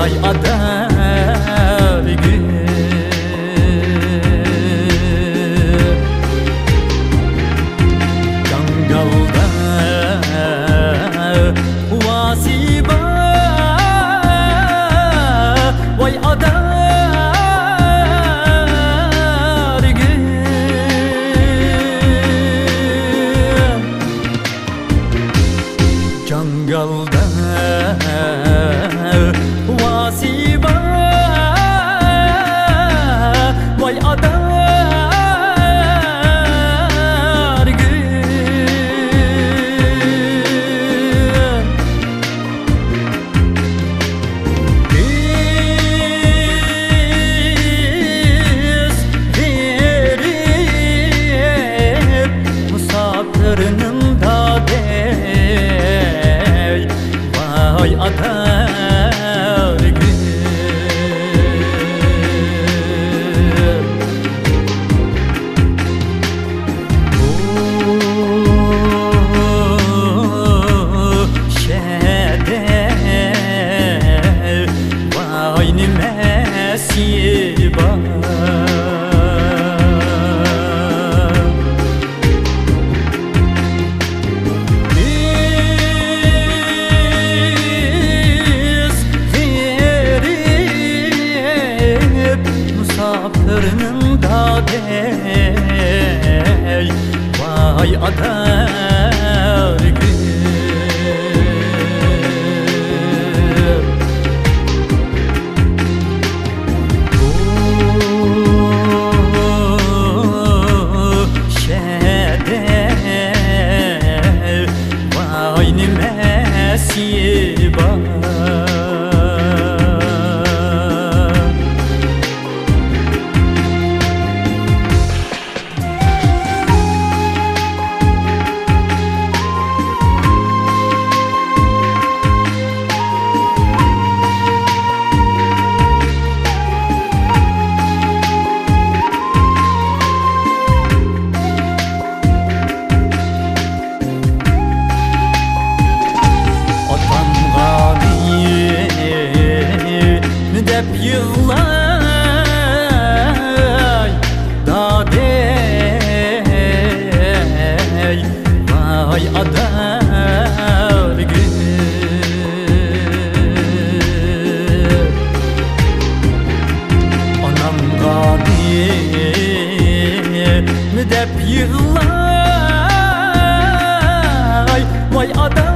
vay adargı. Cangalda vasiba vay adargı. Cangalda vasiba vay adargı. Biz verip musafirinin da dey vay adargı. Vay nimesi var. Biz verip musafirinin da dey vay adargı. Vay nimesi var. Dep yığlay da dey vay adargı. Anam gani dep yığlay vay adargı.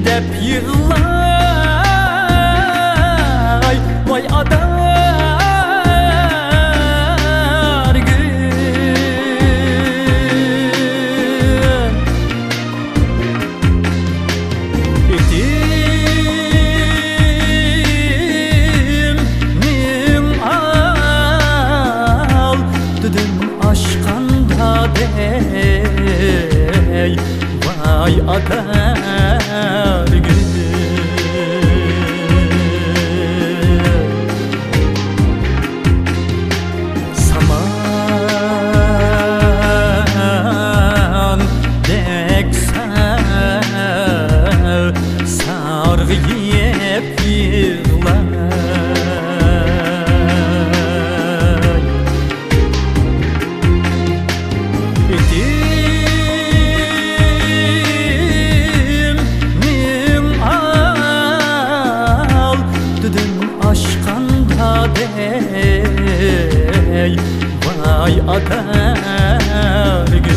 Dep yığlay vay adargı. Etimim al dedim aşkanda dey vay adargı. Saman deksen sargı yep yığlay. Aşkanda dey vay adargı.